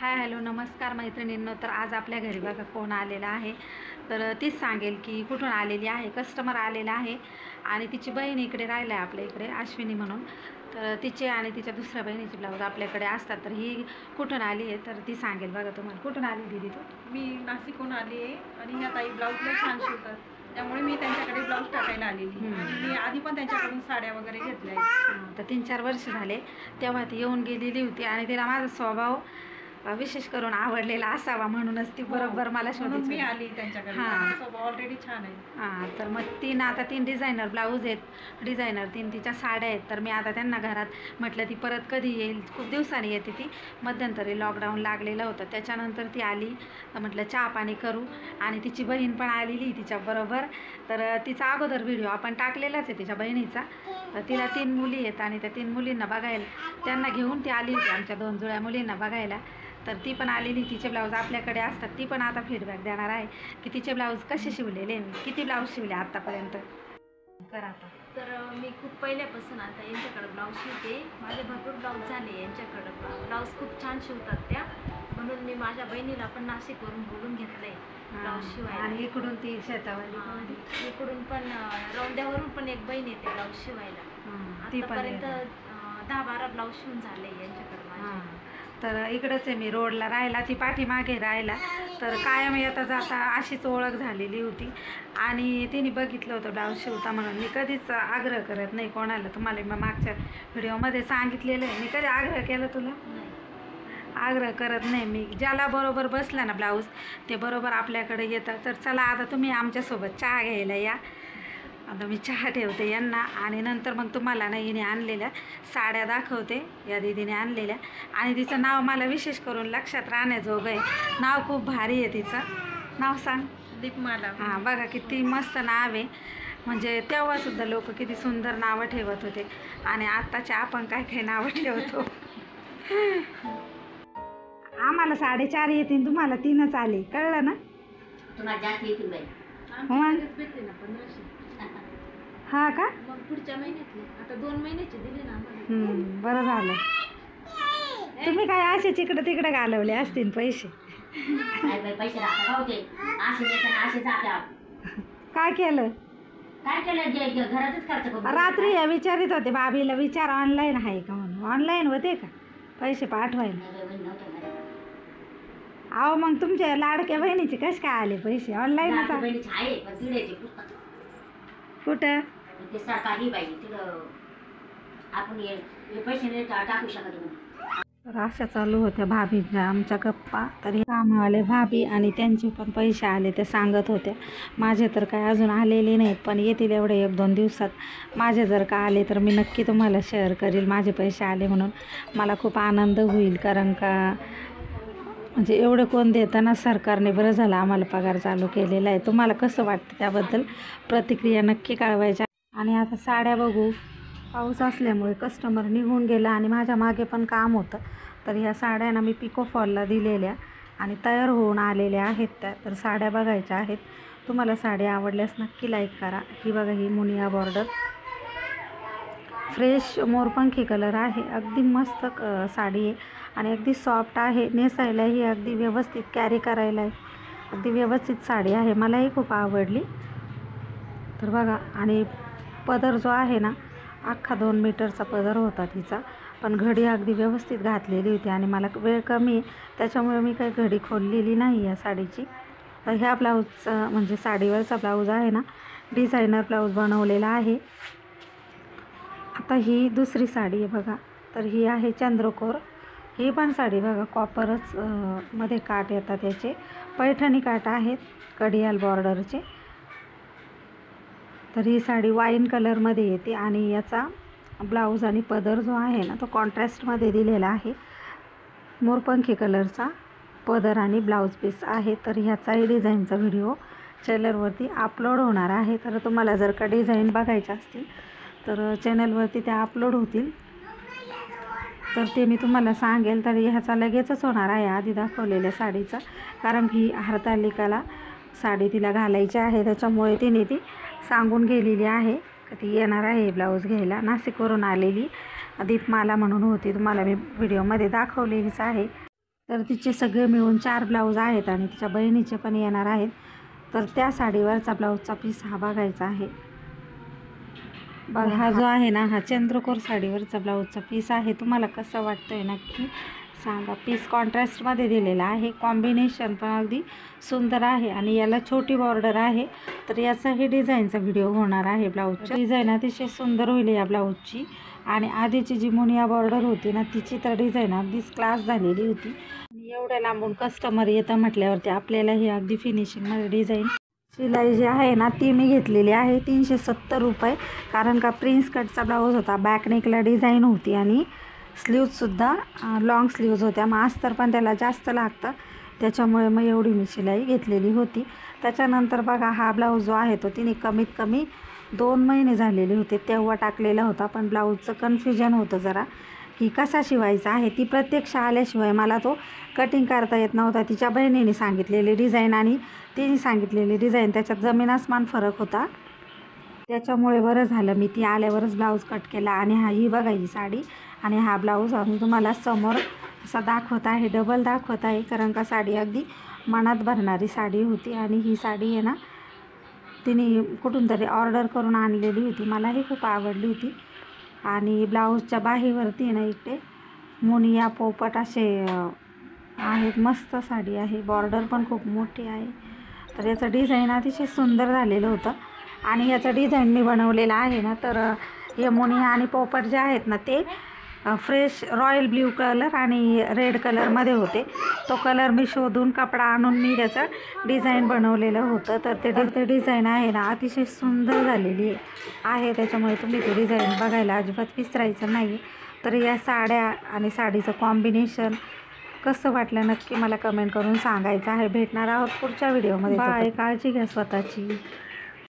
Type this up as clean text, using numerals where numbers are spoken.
Hello नमस्कार मैत्रिणींनो. तर आज आपल्या घरी बघा कोण आलेला आहे, तर तीच सांगेल की कुठून आलेली आहे. कस्टमर आलेला आहे आणि तिची बहीण इकडे राहिला आहे आपल्या इकडे, अश्विनी म्हणून. तर तिचे आणि तिच्या दुसऱ्या बहिणीचे ब्लाऊज आपल्याकडे असतात. तर ही कुठून आली आहे तर ती सांगेल बघा तुम्हाला. कुठून आली दीदी तू? मी नाशिकहून आली आहे आणि ह्या ताई ब्लाऊजला छान शिवतात, त्यामुळे मी त्यांच्याकडे ब्लाऊज टाकायला आलेली. आणि मी आधी पण त्यांच्याकडून साड्या वगैरे घेतल्या. तर 3-4 वर्ष झाले तेव्हा ती येऊन गेलेली होती आणि तिला माझा स्वभाव विशेष करून आवडलेला असावा म्हणूनच ती बरोबर मला शोधून मी आली त्यांच्याकडे. स्वभाव ऑलरेडी छान आहे. हां, तर मग आता 3 डिझायनर ब्लाऊज आहेत, डिझायनर 3 तिच्या साड्या आहेत. तर मी आता त्यांना घरात म्हटलं ती परत कधी येईल, खूप दिवसांनी येते ती. मध्यंतरी लॉकडाऊन लागलेलं होतं, त्याच्यानंतर ती आली. तर म्हटलं चहा पाणी करू आणि तिची बहीण पण आलेली तिच्याबरोबर. तर तिचा अगोदर व्हिडिओ आपण टाकलेलाच आहे तिच्या बहिणीचा. तर तिला 3 मुली आहेत आणि त्या 3 मुलींना बघायला त्यांना घेऊन ती आली होती, आमच्या 2 जुळ्या मुलींना बघायला. तर ती पण आलेली, तिचे ब्लाऊज आपल्याकडे असतात. ती पण आता फीडबॅक देणार आहे की तिचे ब्लाऊज कसे शिवलेले, किती ब्लाऊज शिवले आत्तापर्यंत. करा आता. तर मी खूप पहिल्यापासून आता यांच्याकडे ब्लाऊज शिवते. माझे भरपूर ब्लाऊज झाले यांच्याकडं. ब्लाऊज खूप छान शिवतात त्या, म्हणून मी माझ्या बहिणीला पण नाशिकवरून बोलून घेतलंय ब्लाऊज शिवायला. आणि इकडून ती शेतावरली, इकडून पण रौंद्यावरून पण एक बहीण येते ब्लाऊज शिवायला. आतापर्यंत 10-12 ब्लाऊज शिवून झाले यांच्याकडे माझे. तर इकडंच आहे मी रोडला राहायला, ती पाठीमागे राहायला. तर कायम येता जाता अशीच ओळख झालेली होती आणि तिने बघितलं होतं ब्लाऊज शिवता म्हणून. मी कधीच आग्रह करत नाही कोणाला, तुम्हाला मी मागच्या व्हिडिओमध्ये सांगितलेलं आहे. मी कधी आग्रह केला तुला? आग्रह करत नाही मी. ज्याला बरोबर बसला ना ब्लाऊज ते बरोबर आपल्याकडे येतं. तर चला आता तुम्ही आमच्यासोबत चहा घ्यायला या. आता मी चहा ठेवते यांना आणि नंतर मग तुम्हाला ना हिने आणलेल्या साड्या दाखवते, या दीदीने आणलेल्या. आणि तिचं नाव मला विशेष करून लक्षात राहण्याजोगं आहे. नाव खूप भारी आहे तिचं. नाव सांग. दीपमाला. हां, बघा किती मस्त नाव आहे. म्हणजे तेव्हासुद्धा लोक किती सुंदर नावं ठेवत होते आणि आत्ताचे आपण काय नावं ठेवतो. आम्हाला 4.5 येतील, तुम्हाला 3च आले, कळलं ना? तुम्हाला जास्त येतील बाई. भेटले ना 1500. हा का? मग पुढच्या महिन्यातले आता 2 महिन्याचे दिले ना आम्हाला. बरं झालं. तुम्ही काय असेच इकडं तिकडे घालवले असतील पैसे. पैसे काय केलं? घरातच खर्च करू. रात्री विचारित होते भाभीला, विचार ऑनलाईन आहे का म्हणून. ऑनलाईन होते का पैसे पाठवायला? अहो मग तुमच्या लाडक्या बहिणीचे कसे काय आले पैसे ऑनलाईनच? कुठं? सरकारी बाई तिथं आपण पैसे टाकू शकत नाही. तर अशा चालू होत्या भाभीच्या आमच्या गप्पा. तर हे कामवाले भाभी आणि त्यांचे पण पैसे आले, ते सांगत होत्या. माझे तर काय अजून आलेले नाहीत, पण येतील एवढे 1-2 दिवसात. माझे जर का आले तर मी नक्की तुम्हाला शेअर करील माझे पैसे आले म्हणून. मला खूप आनंद होईल, कारण का म्हणजे एवढं कोण देताना सरकारने बरं झालं आम्हाला पगार चालू केलेला आहे. तुम्हाला कसं वाटतं त्याबद्दल प्रतिक्रिया नक्की कळवायच्या. आणि आता साड्या बघू. पाऊस असल्यामुळे कस्टमर निघून गेला आणि माझ्या मागे पण काम होतं. तर ह्या साड्या ना मी पिको फॉलला दिलेल्या आणि तयार होऊन आलेल्या आहेत त्या. तर साड्या बघायच्या आहेत. तुम्हाला साड्या आवडल्यास नक्की लाईक करा. ही बघा, ही मुनिया बॉर्डर, फ्रेश मोरपंखी कलर आहे. अगदी मस्त साडी आहे आणि अगदी सॉफ्ट आहे. नेसायलाही अगदी व्यवस्थित, कॅरी करायला अगदी व्यवस्थित साडी आहे. मलाही खूप आवडली. तर बघा, आणि पदर जो आहे ना, अख्खा 2 मीटरचा पदर होता तिचा. पण घडी अगदी व्यवस्थित घातलेली होती आणि मला वेळ कमी आहे त्याच्यामुळे मी काही घडी खोललेली नाही या साडीची. तर ह्या ब्लाऊजचा म्हणजे साडीवरचा ब्लाऊज आहे ना, डिझायनर ब्लाऊज बनवलेला आहे. आता ही दुसरी साडी आहे बघा. तर ही आहे चंद्रकोर. ही पण साडी बघा, कॉपरच मध्ये काठ येतात याचे, पैठणी काठ आहेत कडियाल बॉर्डरचे. तर ही साडी वाईन कलरमध्ये येते आणि याचा ब्लाऊज आणि पदर जो आहे ना तो कॉन्ट्रास्टमध्ये दिलेला आहे. मोरपंखी कलरचा पदर आणि ब्लाऊज पीस आहे. तर ह्याचाही डिझाईनचा व्हिडिओ चॅनलवरती अपलोड होणार आहे. तर तुम्हाला जर का डिझाईन बघायच्या असतील तर चॅनलवरती त्या अपलोड होतील, तर ते मी तुम्हाला सांगेल. तर ह्याचा लगेचच होणार आहे आधी दाखवलेल्या साडीचा, कारण ही हरतालिकाला साडी तिला घालायची आहे, त्याच्यामुळे तिने ती सांगून गेलेली आहे की ती येणार आहे ब्लाऊज घ्यायला. नाशिकवरून आलेली दीपमाला म्हणून होती, तुम्हाला मी व्हिडिओमध्ये दाखवलेलीच आहे. तर तिचे सगळे मिळून 4 ब्लाऊज आहेत आणि तिच्या बहिणीचे पण येणार आहेत. तर त्या साडीवरचा ब्लाऊजचा पीस हा बघायचा आहे. बघा हा जो आहे ना, हा चंद्रकोर साडीवरचा ब्लाऊजचा पीस आहे. तुम्हाला कसं वाटतंय नक्की सांगा. पीस कॉन्ट्रास्टमध्ये दिलेला आहे. कॉम्बिनेशन पण अगदी सुंदर आहे आणि याला छोटी बॉर्डर आहे. तर याचाही डिझाईनचा व्हिडिओ होणार आहे. ब्लाऊजची डिझाईन अतिशय सुंदर होईल या ब्लाऊजची. आणि आधीची जी मुनिया बॉर्डर होती ना, तिची तर डिझाईन अगदीच क्लास झालेली होती. आणि एवढ्या लांबून कस्टमर येतं म्हटल्यावरती आपल्याला ही अगदी फिनिशिंगमध्ये डिझाईन. शिलाई जी आहे ना, ती मी घेतलेली आहे 370 रुपये. कारण का प्रिन्स कटचा ब्लाऊज होता, बॅकनेकला डिझाईन होती आणि स्लीव्जसुद्धा लॉंग स्लीव्ज होत्या. मग अस्तर पण त्याला जास्त लागतं, त्याच्यामुळे मग एवढी मी शिलाई घेतलेली होती. त्याच्यानंतर बघा हा ब्लाऊज जो आहे तो तिने कमीत कमी 2 महिने झालेले होते तेव्हा टाकलेला होता. पण ब्लाऊजचं कन्फ्युजन होतं जरा की कसा शिवायचा आहे. ती प्रत्यक्ष आल्याशिवाय मला तो कटिंग करता येत नव्हता. तिच्या बहिणीने सांगितलेली डिझाईन आणि तिने सांगितलेली डिझाईन त्याच्यात जमीन आसमान फरक होता. त्याच्यामुळे बरं झालं मी ती आल्यावरच ब्लाऊज कट केला. आणि ही बघा ही साडी आणि हा ब्लाऊज आम्ही तुम्हाला समोर असा दाखवत आहे, डबल दाखवत आहे. कारण का साडी अगदी मनात भरणारी साडी होती. आणि ही साडी आहे ना, तिने कुठून तरी ऑर्डर करून आणलेली होती. मलाही खूप आवडली होती. आणि ब्लाऊजच्या बाहीवरती आहे ना, इकडे मुनिया पोपट असे आहेत. मस्त साडी आहे. बॉर्डर पण खूप मोठी आहे. तर याचं डिझाईन अतिशय सुंदर झालेलं होतं. आणि याचं डिझाईन मी बनवलेलं आहे ना, तर हे मुनिया आणि पोपट जे आहेत ना, ते फ्रेश रॉयल ब्ल्यू कलर आणि रेड कलरमध्ये होते. तो कलर मी शोधून कपडा आणून मी त्याचं डिझाईन बनवलेलं होतं. तर ते डिझाईन आहे ना, अतिशय सुंदर झालेली आहे. त्याच्यामुळे तुम्ही ते डिझाईन बघायला अजिबात विसरायचं नाही. तर या साड्या आणि साडीचं कॉम्बिनेशन कसं वाटलं नक्की मला कमेंट करून सांगायचं आहे. भेटणार आहोत पुढच्या व्हिडिओमध्ये. बाय. काळजी घ्या स्वतःची.